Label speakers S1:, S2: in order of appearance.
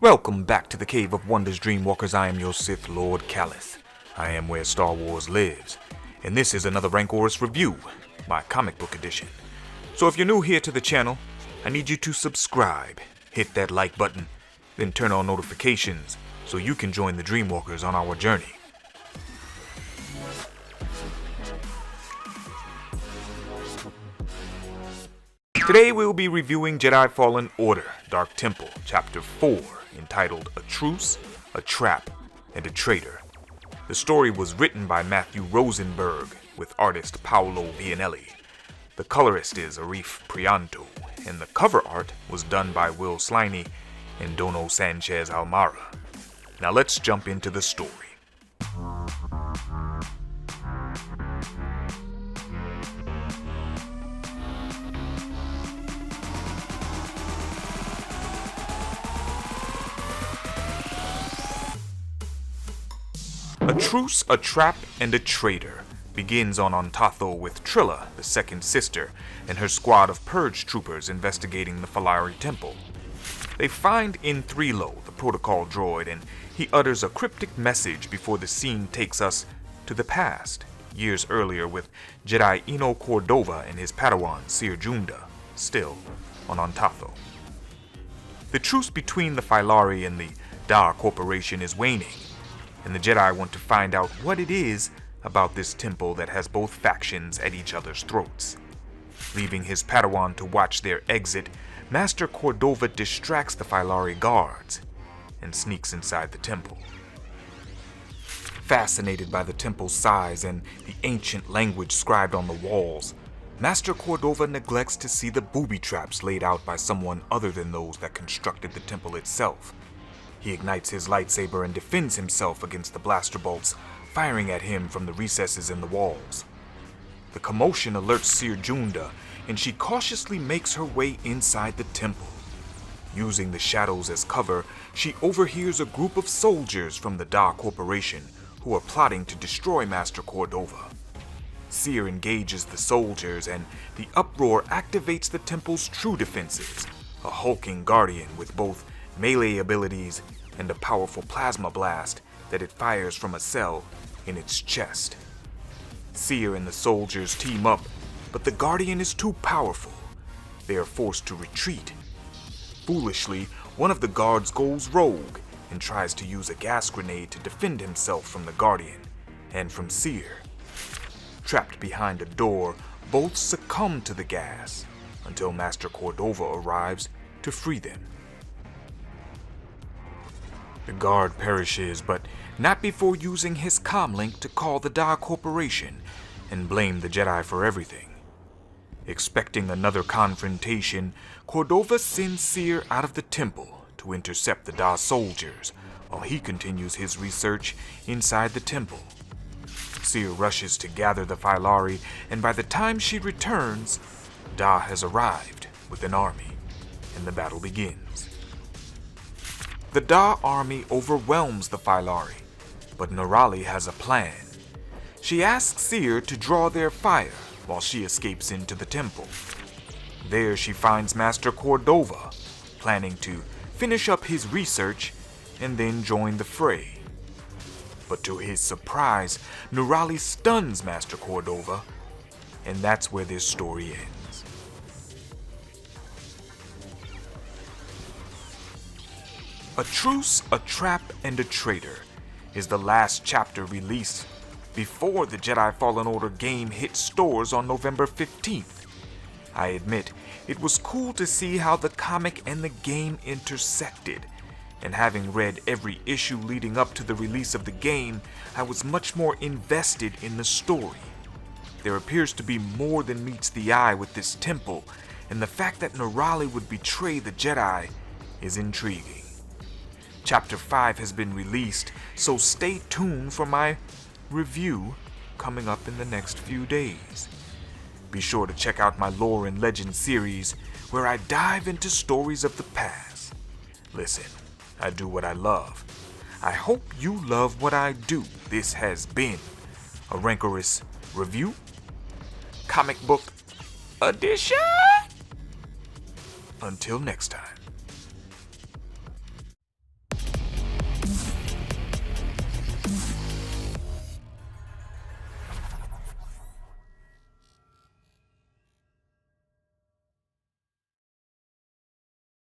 S1: Welcome back to the Cave of Wonders, Dreamwalkers. I am your Sith Lord Callous. I am where Star Wars lives, and this is another Rancorous review, my comic book edition. So if you're new here to the channel, I need you to subscribe, hit that like button, then turn on notifications so you can join the Dreamwalkers on our journey. Today we will be reviewing Jedi Fallen Order, Dark Temple, Chapter 4, entitled A Truce, a Trap, and a Traitor. The story was written by Matthew Rosenberg with artist Paolo Vianelli. The colorist is Arif Prianto, and the cover art was done by Will Sliney and Dono Sanchez Almara. Now let's jump into the story. A Truce, a Trap, and a Traitor begins on Ontatho with Trilla, the second sister, and her squad of purge troopers investigating the Falari Temple. They find In-3lo, the protocol droid, and he utters a cryptic message before the scene takes us to the past, years earlier with Jedi Eno Cordova and his Padawan, Seer Junda, still on Ontatho. The truce between the Falari and the Da Corporation is waning, and the Jedi want to find out what it is about this temple that has both factions at each other's throats. Leaving his Padawan to watch their exit, Master Cordova distracts the Falari guards and sneaks inside the temple. Fascinated by the temple's size and the ancient language scribed on the walls, Master Cordova neglects to see the booby traps laid out by someone other than those that constructed the temple itself. He ignites his lightsaber and defends himself against the blaster bolts firing at him from the recesses in the walls. The commotion alerts Seer Junda, and she cautiously makes her way inside the temple. Using the shadows as cover, she overhears a group of soldiers from the Da Corporation who are plotting to destroy Master Cordova. Seer engages the soldiers, and the uproar activates the temple's true defenses, a hulking guardian with both melee abilities and a powerful plasma blast that it fires from a cell in its chest. Seer and the soldiers team up, but the Guardian is too powerful. They are forced to retreat. Foolishly, one of the guards goes rogue and tries to use a gas grenade to defend himself from the Guardian and from Seer. Trapped behind a door, both succumb to the gas until Master Cordova arrives to free them. The guard perishes, but not before using his comlink to call the Da Corporation and blame the Jedi for everything. Expecting another confrontation, Cordova sends Seer out of the temple to intercept the Da soldiers while he continues his research inside the temple. Seer rushes to gather the Falari, and by the time she returns, Da has arrived with an army, and the battle begins. The Da army overwhelms the Falari, but Norali has a plan. She asks Seer to draw their fire while she escapes into the temple. There she finds Master Cordova, planning to finish up his research and then join the fray. But to his surprise, Norali stuns Master Cordova, and that's where this story ends. A Truce, a Trap, and a Traitor is the last chapter released before the Jedi Fallen Order game hit stores on November 15th. I admit, it was cool to see how the comic and the game intersected, and having read every issue leading up to the release of the game, I was much more invested in the story. There appears to be more than meets the eye with this temple, and the fact that Norali would betray the Jedi is intriguing. Chapter 5 has been released, so stay tuned for my review coming up in the next few days. Be sure to check out my Lore and Legend series, where I dive into stories of the past. Listen, I do what I love. I hope you love what I do. This has been a Rancorous review, comic book edition. Until next time.